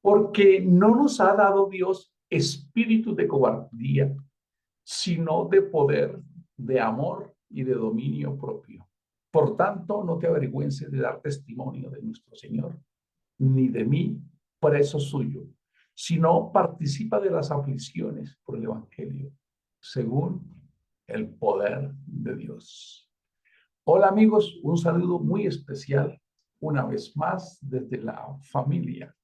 Porque no nos ha dado Dios espíritu de cobardía, sino de poder, de amor y de dominio propio. Por tanto, no te avergüences de dar testimonio de nuestro Señor, ni de mí, preso suyo, sino participa de las aflicciones por el Evangelio, según el poder de Dios. Hola amigos, un saludo muy especial, una vez más desde la familia,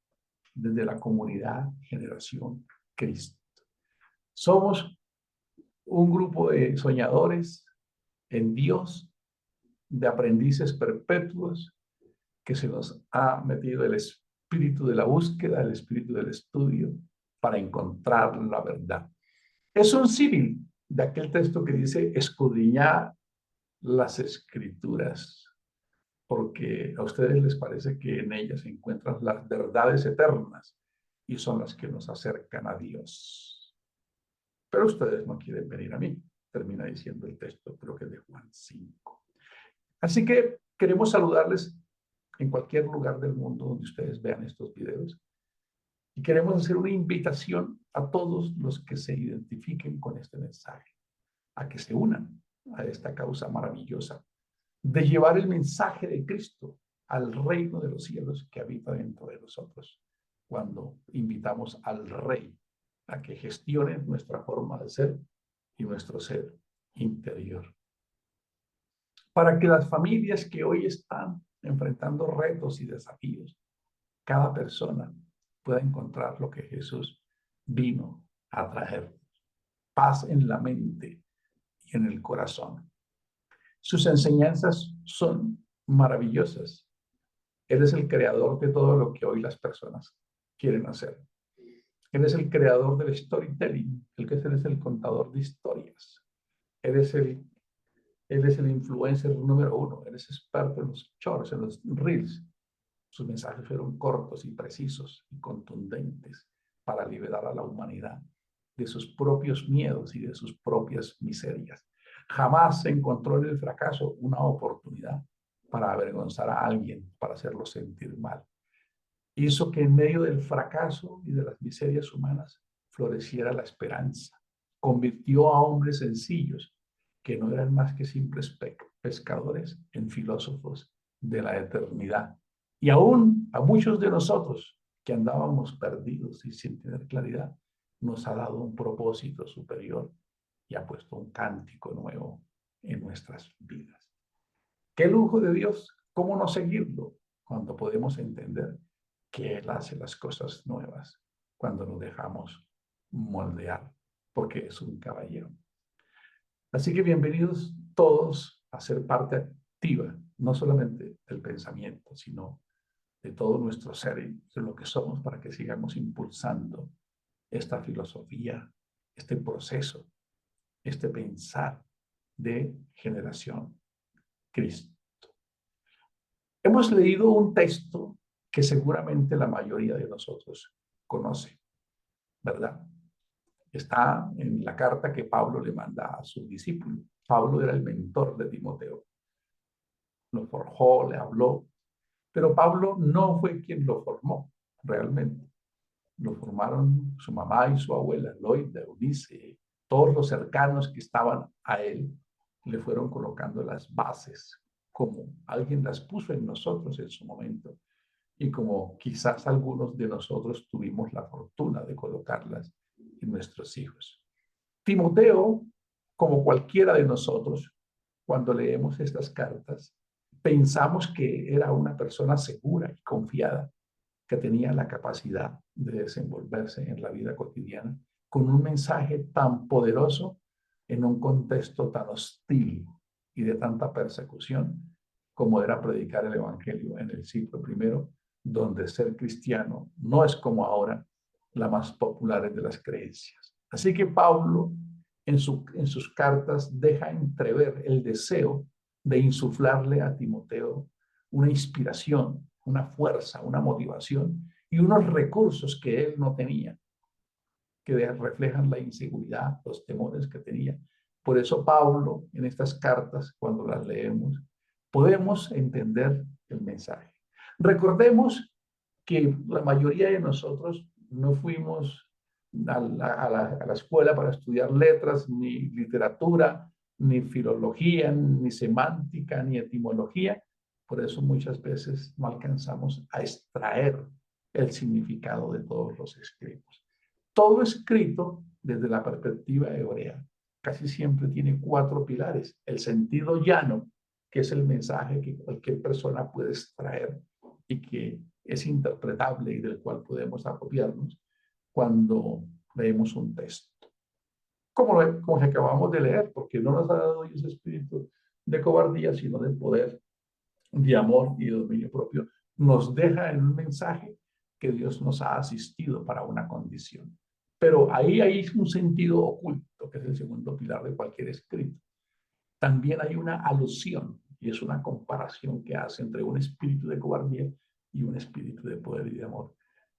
desde la comunidad Generación Cristo. Somos un grupo de soñadores en Dios, de aprendices perpetuos, que se nos ha metido el espíritu de la búsqueda, el espíritu del estudio, para encontrar la verdad. Es un símil de aquel texto que dice escudriñar las escrituras, porque a ustedes les parece que en ellas se encuentran las verdades eternas y son las que nos acercan a Dios. Pero ustedes no quieren venir a mí, termina diciendo el texto, creo que es de Juan 5. Así que queremos saludarles en cualquier lugar del mundo donde ustedes vean estos videos y queremos hacer una invitación a todos los que se identifiquen con este mensaje, a que se unan a esta causa maravillosa de llevar el mensaje de Cristo al reino de los cielos que habita dentro de nosotros, cuando invitamos al Rey a que gestione nuestra forma de ser y nuestro ser interior. Para que las familias que hoy están enfrentando retos y desafíos, cada persona pueda encontrar lo que Jesús vino a traer: paz en la mente y en el corazón. Sus enseñanzas son maravillosas. Él es el creador de todo lo que hoy las personas quieren hacer. Él es el creador del storytelling, él es el contador de historias. Él es el influencer número uno. Él es experto en los shorts, en los reels. Sus mensajes fueron cortos y precisos y contundentes para liberar a la humanidad de sus propios miedos y de sus propias miserias. Jamás se encontró en el fracaso una oportunidad para avergonzar a alguien, para hacerlo sentir mal. Hizo que en medio del fracaso y de las miserias humanas floreciera la esperanza. Convirtió a hombres sencillos, que no eran más que simples pescadores, en filósofos de la eternidad. Y aún a muchos de nosotros que andábamos perdidos y sin tener claridad, nos ha dado un propósito superior y ha puesto un cántico nuevo en nuestras vidas. ¡Qué lujo de Dios! ¿Cómo no seguirlo cuando podemos entender que Él hace las cosas nuevas, cuando nos dejamos moldear, porque es un caballero? Así que bienvenidos todos a ser parte activa, no solamente del pensamiento, sino de todo nuestro ser y de lo que somos, para que sigamos impulsando esta filosofía, este proceso, este pensar de generación Cristo. Hemos leído un texto que seguramente la mayoría de nosotros conoce, ¿verdad? Está en la carta que Pablo le manda a sus discípulos. Pablo era el mentor de Timoteo. Lo forjó, le habló, pero Pablo no fue quien lo formó realmente. Lo formaron su mamá y su abuela, Loida, Eunice, todos los cercanos que estaban a él, le fueron colocando las bases, como alguien las puso en nosotros en su momento, y como quizás algunos de nosotros tuvimos la fortuna de colocarlas en nuestros hijos. Timoteo, como cualquiera de nosotros, cuando leemos estas cartas, pensamos que era una persona segura y confiada, que tenía la capacidad de desenvolverse en la vida cotidiana con un mensaje tan poderoso en un contexto tan hostil y de tanta persecución como era predicar el Evangelio en el siglo I, donde ser cristiano no es como ahora la más popular de las creencias. Así que Pablo en sus cartas deja entrever el deseo de insuflarle a Timoteo una inspiración, una fuerza, una motivación y unos recursos que él no tenía, que reflejan la inseguridad, los temores que tenía. Por eso Pablo, en estas cartas, cuando las leemos, podemos entender el mensaje. Recordemos que la mayoría de nosotros no fuimos a la escuela para estudiar letras, ni literatura, ni filología, ni semántica, ni etimología. Por eso muchas veces no alcanzamos a extraer el significado de todos los escritos. Todo escrito desde la perspectiva hebrea casi siempre tiene 4 pilares. El sentido llano, que es el mensaje que cualquier persona puede extraer y que es interpretable y del cual podemos apropiarnos cuando leemos un texto. Como que acabamos de leer, porque no nos ha dado ese espíritu de cobardía, sino de poder, de amor y de dominio propio. Nos deja en un mensaje que Dios nos ha asistido para una condición. Pero ahí hay un sentido oculto, que es el segundo pilar de cualquier escrito. También hay una alusión, y es una comparación que hace entre un espíritu de cobardía y un espíritu de poder y de amor.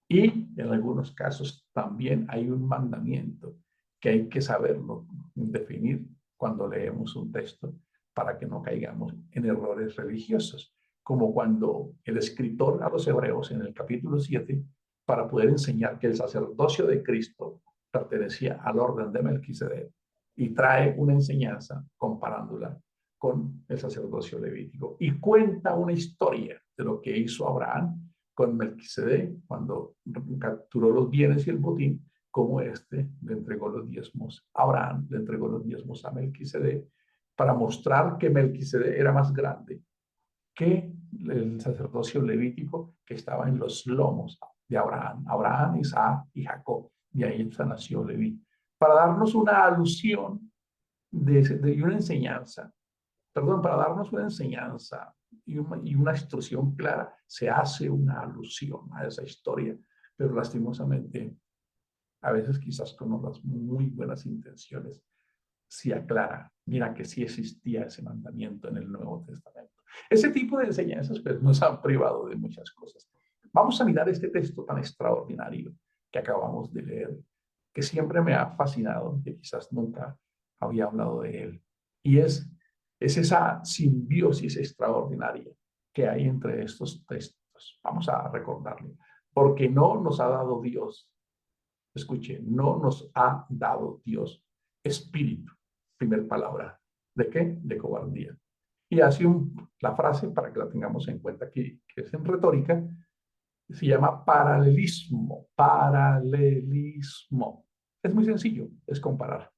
Y en algunos casos también hay un mandamiento que hay que saberlo definir cuando leemos un texto para que no caigamos en errores religiosos, como cuando el escritor a los hebreos en el capítulo 7, para poder enseñar que el sacerdocio de Cristo pertenecía al orden de Melquisedec, y trae una enseñanza comparándola con el sacerdocio levítico y cuenta una historia de lo que hizo Abraham con Melquisedec cuando capturó los bienes y el botín, como le entregó los diezmos a Abraham, le entregó los diezmos a Melquisedec, para mostrar que Melquisedec era más grande que el sacerdocio levítico que estaba en los lomos de Abraham, Isaac y Jacob. De ahí nació Leví, para darnos una alusión y una enseñanza, perdón, para darnos una enseñanza y una instrucción clara, se hace una alusión a esa historia, pero lastimosamente, a veces quizás con unas muy buenas intenciones, sí aclara, mira que sí existía ese mandamiento en el Nuevo Testamento. Ese tipo de enseñanzas pues, nos han privado de muchas cosas. Vamos a mirar este texto tan extraordinario que acabamos de leer, que siempre me ha fascinado, que quizás nunca había hablado de él, y es esa simbiosis extraordinaria que hay entre estos textos. Vamos a recordarlo, porque no nos ha dado Dios, escuche, no nos ha dado Dios espíritu, primer palabra, ¿de qué? De cobardía. Y así la frase, para que la tengamos en cuenta aquí, que es en retórica, se llama paralelismo, paralelismo. Es muy sencillo, es comparar.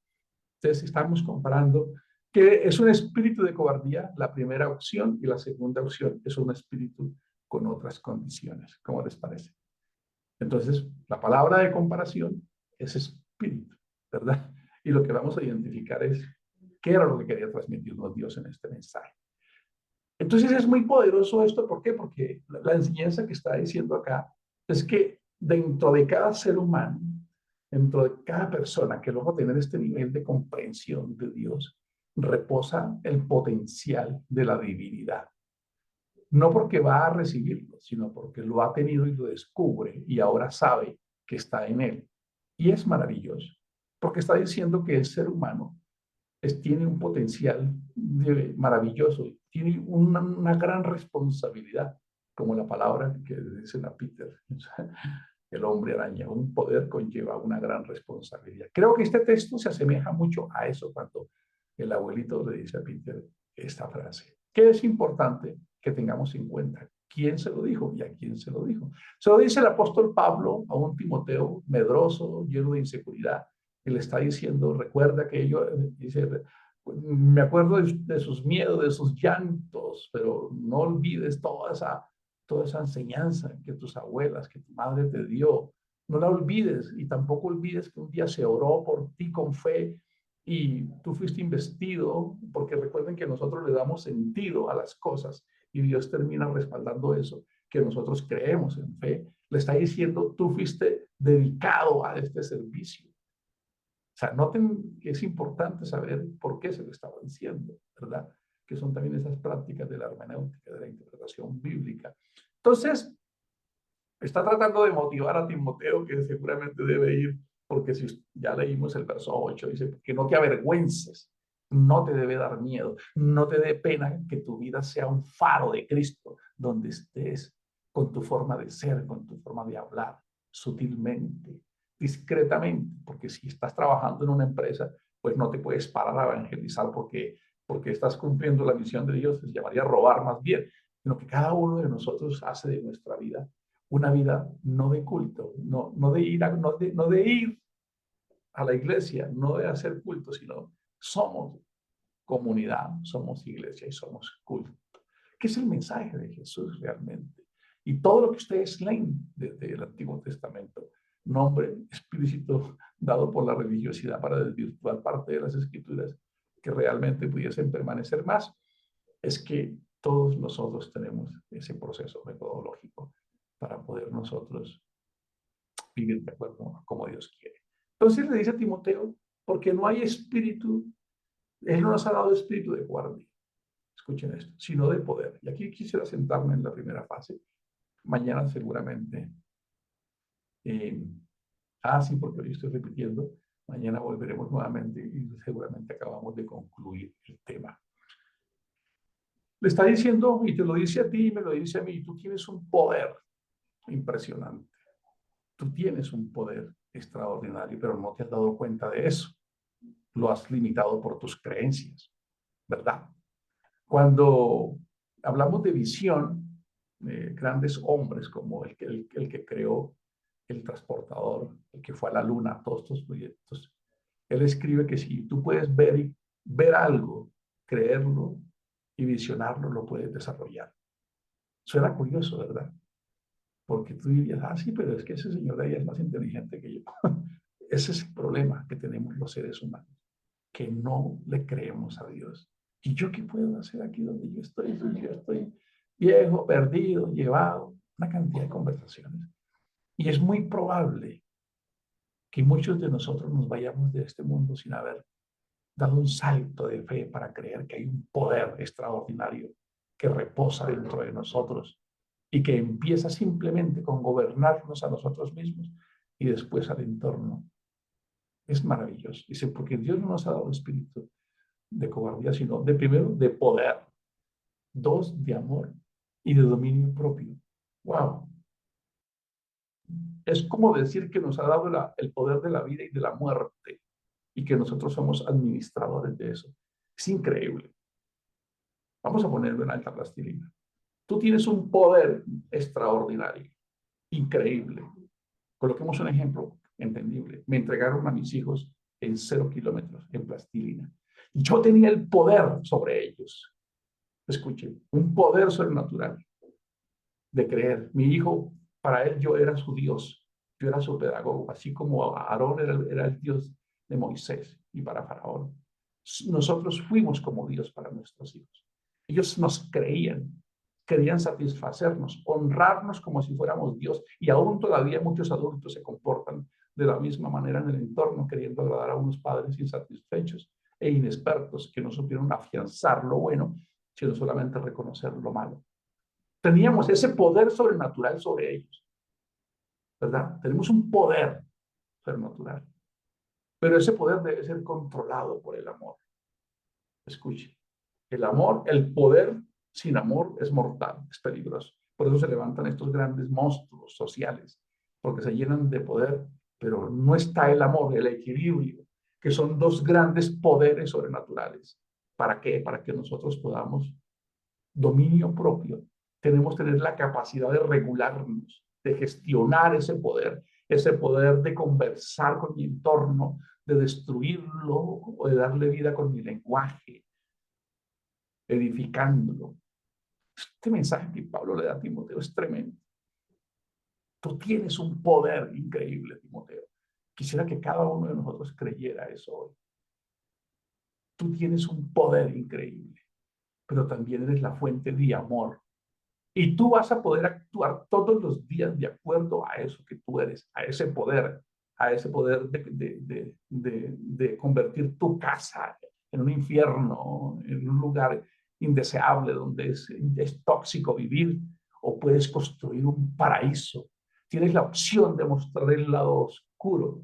Entonces, estamos comparando que es un espíritu de cobardía, la primera opción, y la segunda opción es un espíritu con otras condiciones. ¿Cómo les parece? Entonces, la palabra de comparación es espíritu, ¿verdad? Y lo que vamos a identificar es qué era lo que quería transmitirnos Dios en este mensaje. Entonces es muy poderoso esto, ¿por qué? Porque la enseñanza que está diciendo acá es que dentro de cada ser humano, dentro de cada persona que logra tener este nivel de comprensión de Dios, reposa el potencial de la divinidad. No porque va a recibirlo, sino porque lo ha tenido y lo descubre y ahora sabe que está en él. Y es maravilloso, porque está diciendo que el ser humano tiene un potencial maravilloso, tiene una gran responsabilidad, como la palabra que dicen a Peter, el hombre araña, un poder conlleva una gran responsabilidad. Creo que este texto se asemeja mucho a eso cuando el abuelito le dice a Peter esta frase. ¿Qué es importante que tengamos en cuenta? ¿Quién se lo dijo y a quién se lo dijo? Se lo dice el apóstol Pablo a un Timoteo medroso, lleno de inseguridad, que le está diciendo, recuerda que yo, dice, me acuerdo de sus miedos, de sus llantos, pero no olvides toda esa enseñanza que tus abuelas, que tu madre te dio. No la olvides y tampoco olvides que un día se oró por ti con fe y tú fuiste investido, porque recuerden que nosotros le damos sentido a las cosas y Dios termina respaldando eso, que nosotros creemos en fe. Le está diciendo, tú fuiste dedicado a este servicio. O sea, noten que es importante saber por qué se lo estaba diciendo, ¿verdad? Que son también esas prácticas de la hermenéutica, de la interpretación bíblica. Entonces, está tratando de motivar a Timoteo, que seguramente debe ir, porque si ya leímos el verso 8, dice, que no te avergüences, no te debe dar miedo, no te dé pena que tu vida sea un faro de Cristo donde estés. con tu forma de ser, con tu forma de hablar, sutilmente, discretamente, porque si estás trabajando en una empresa, pues no te puedes parar a evangelizar porque estás cumpliendo la misión de Dios, se llamaría robar más bien, sino que cada uno de nosotros hace de nuestra vida una vida no de culto, no de ir no de ir a la iglesia, no de hacer culto, sino somos comunidad, somos iglesia y somos culto. ¿Qué es el mensaje de Jesús realmente? Y todo lo que ustedes leen desde el Antiguo Testamento, nombre explícito dado por la religiosidad para desvirtuar parte de las escrituras que realmente pudiesen permanecer más, es que todos nosotros tenemos ese proceso metodológico para poder nosotros vivir de acuerdo a como Dios quiere. Entonces le dice a Timoteo, porque no hay espíritu, Él no nos ha dado espíritu de guardia, escuchen esto, sino de poder. Y aquí quisiera sentarme en la primera fase. Mañana seguramente, sí, porque hoy estoy repitiendo, mañana volveremos nuevamente y seguramente acabamos de concluir el tema. Le está diciendo, y te lo dice a ti y me lo dice a mí, tú tienes un poder impresionante. Tú tienes un poder extraordinario, pero no te has dado cuenta de eso. Lo has limitado por tus creencias, ¿verdad? Cuando hablamos de visión, grandes hombres como el que creó el transportador, el que fue a la luna, todos estos proyectos, él escribe que si tú puedes ver algo, creerlo y visionarlo, lo puedes desarrollar. Suena curioso, ¿verdad? Porque tú dirías, sí, pero es que ese señor de ahí es más inteligente que yo. Ese es el problema que tenemos los seres humanos, que no le creemos a Dios. ¿Y yo qué puedo hacer aquí donde yo estoy? Yo estoy viejo, perdido, llevado, una cantidad de conversaciones. Y es muy probable que muchos de nosotros nos vayamos de este mundo sin haber dado un salto de fe para creer que hay un poder extraordinario que reposa dentro de nosotros y que empieza simplemente con gobernarnos a nosotros mismos y después al entorno. Es maravilloso. Dice, porque Dios no nos ha dado espíritu de cobardía, sino de primero, de poder, dos, de amor y de dominio propio. ¡Wow! Es como decir que nos ha dado el poder de la vida y de la muerte y que nosotros somos administradores de eso. Es increíble. Vamos a ponerlo en alta plastilina. Tú tienes un poder extraordinario, increíble. Coloquemos un ejemplo entendible. Me entregaron a mis hijos en 0 kilómetros, en plastilina. Y yo tenía el poder sobre ellos. Escuchen, un poder sobrenatural de creer. Mi hijo, para él yo era su Dios, yo era su pedagogo, así como Aarón era el Dios de Moisés y para Faraón. Nosotros fuimos como Dios para nuestros hijos. Ellos nos creían, querían satisfacernos, honrarnos como si fuéramos Dios, y aún todavía muchos adultos se comportan de la misma manera en el entorno, queriendo agradar a unos padres insatisfechos e inexpertos que no supieron afianzar lo bueno, sino solamente reconocer lo malo. Teníamos ese poder sobrenatural sobre ellos, ¿verdad? Tenemos un poder sobrenatural, pero ese poder debe ser controlado por el amor. Escuche, el amor, el poder sin amor es mortal, es peligroso. Por eso se levantan estos grandes monstruos sociales, porque se llenan de poder, pero no está el amor, el equilibrio, que son dos grandes poderes sobrenaturales. ¿Para qué? Para que nosotros podamos dominio propio. Tenemos que tener la capacidad de regularnos, de gestionar ese poder de conversar con mi entorno, de destruirlo o de darle vida con mi lenguaje, edificándolo. Este mensaje que Pablo le da a Timoteo es tremendo. Tú tienes un poder increíble, Timoteo. Quisiera que cada uno de nosotros creyera eso hoy. Tú tienes un poder increíble, pero también eres la fuente de amor. Y tú vas a poder actuar todos los días de acuerdo a eso que tú eres, a ese poder de convertir tu casa en un infierno, en un lugar indeseable donde es tóxico vivir, o puedes construir un paraíso. Tienes la opción de mostrar el lado oscuro,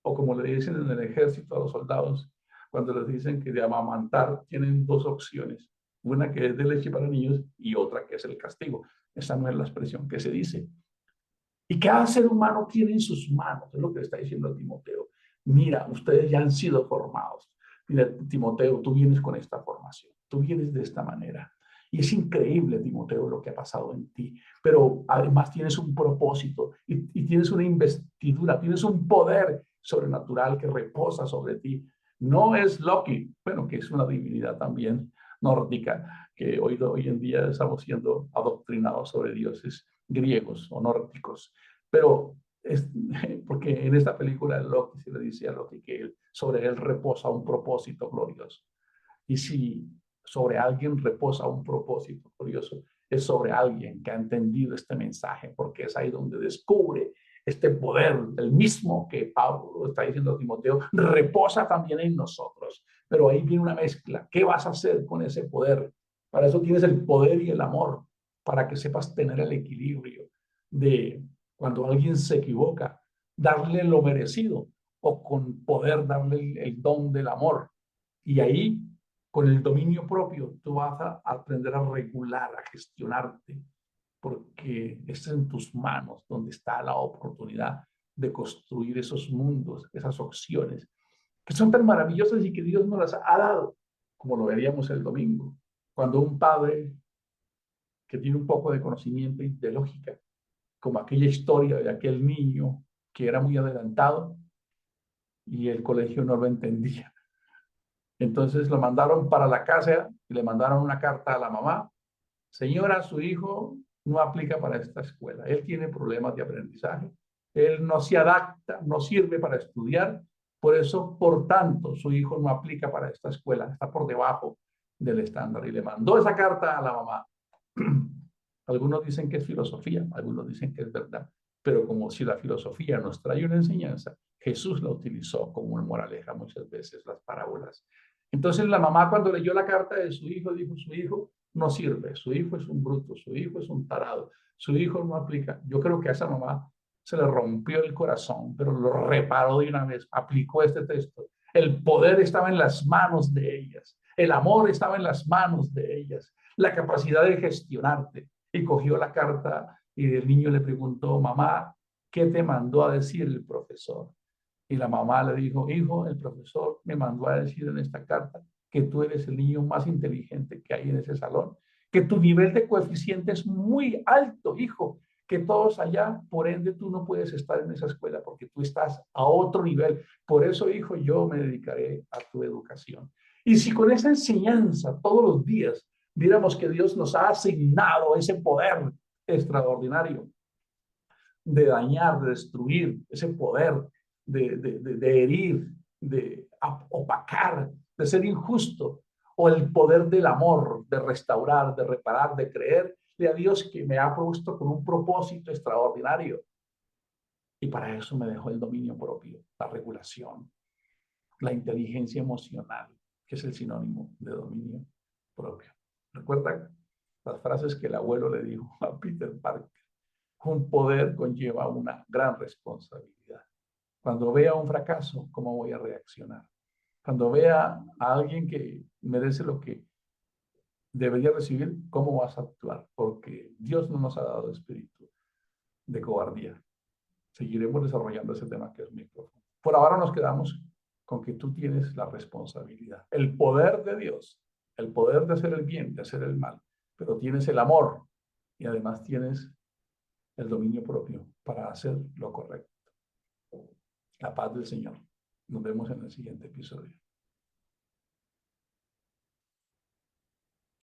o como le dicen en el ejército a los soldados, cuando les dicen que de amamantar tienen dos opciones, una que es de leche para niños y otra que es el castigo. Esa no es la expresión que se dice. Y cada ser humano tiene en sus manos, es lo que le está diciendo Timoteo. Mira, ustedes ya han sido formados. Mira, Timoteo, tú vienes con esta formación, tú vienes de esta manera. Y es increíble, Timoteo, lo que ha pasado en ti. Pero además tienes un propósito y tienes una investidura, tienes un poder sobrenatural que reposa sobre ti. No es Loki, bueno, que es una divinidad también nórdica, que hoy en día estamos siendo adoctrinados sobre dioses griegos o nórdicos. Pero es, porque en esta película Loki se le dice a Loki que sobre él reposa un propósito glorioso. Y si sobre alguien reposa un propósito glorioso, es sobre alguien que ha entendido este mensaje, porque es ahí donde descubre este poder, el mismo que Pablo está diciendo a Timoteo, reposa también en nosotros. Pero ahí viene una mezcla. ¿Qué vas a hacer con ese poder? Para eso tienes el poder y el amor, para que sepas tener el equilibrio de cuando alguien se equivoca, darle lo merecido o con poder darle el don del amor. Y ahí, con el dominio propio, tú vas a aprender a regular, a gestionarte, porque es en tus manos donde está la oportunidad de construir esos mundos, esas opciones, que son tan maravillosas y que Dios nos las ha dado, como lo veríamos el domingo, cuando un padre que tiene un poco de conocimiento y de lógica, como aquella historia de aquel niño que era muy adelantado y el colegio no lo entendía. Entonces lo mandaron para la casa y le mandaron una carta a la mamá. Señora, su hijo no aplica para esta escuela. Él tiene problemas de aprendizaje. Él no se adapta, no sirve para estudiar. Por eso, por tanto, su hijo no aplica para esta escuela. Está por debajo del estándar. Y le mandó esa carta a la mamá. Algunos dicen que es filosofía, algunos dicen que es verdad. Pero como si la filosofía nos trae una enseñanza, Jesús la utilizó como una moraleja muchas veces, las parábolas. Entonces la mamá cuando leyó la carta de su hijo, dijo, su hijo no sirve, su hijo es un bruto, su hijo es un tarado, su hijo no aplica. Yo creo que a esa mamá se le rompió el corazón, pero lo reparó de una vez, aplicó este texto. El poder estaba en las manos de ellas, el amor estaba en las manos de ellas, la capacidad de gestionarte. Y cogió la carta y el niño le preguntó, mamá, ¿qué te mandó a decir el profesor? Y la mamá le dijo, hijo, el profesor me mandó a decir en esta carta que tú eres el niño más inteligente que hay en ese salón, que tu nivel de coeficiente es muy alto, hijo, que todos allá, por ende, tú no puedes estar en esa escuela porque tú estás a otro nivel. Por eso, hijo, yo me dedicaré a tu educación. Y si con esa enseñanza todos los días viéramos que Dios nos ha asignado ese poder extraordinario de dañar, de destruir, ese poder de herir, de opacar, de ser injusto, o el poder del amor, de restaurar, de reparar, de creerle a Dios que me ha puesto con un propósito extraordinario. Y para eso me dejó el dominio propio, la regulación, la inteligencia emocional, que es el sinónimo de dominio propio. ¿Recuerda las frases que el abuelo le dijo a Peter Parker? Un poder conlleva una gran responsabilidad. Cuando vea un fracaso, ¿cómo voy a reaccionar? Cuando vea a alguien que merece lo que debería recibir, ¿cómo vas a actuar? Porque Dios no nos ha dado espíritu de cobardía. Seguiremos desarrollando ese tema que es muy profundo. Por ahora nos quedamos con que tú tienes la responsabilidad, el poder de Dios, el poder de hacer el bien, de hacer el mal, pero tienes el amor y además tienes el dominio propio para hacer lo correcto. La paz del Señor. Nos vemos en el siguiente episodio.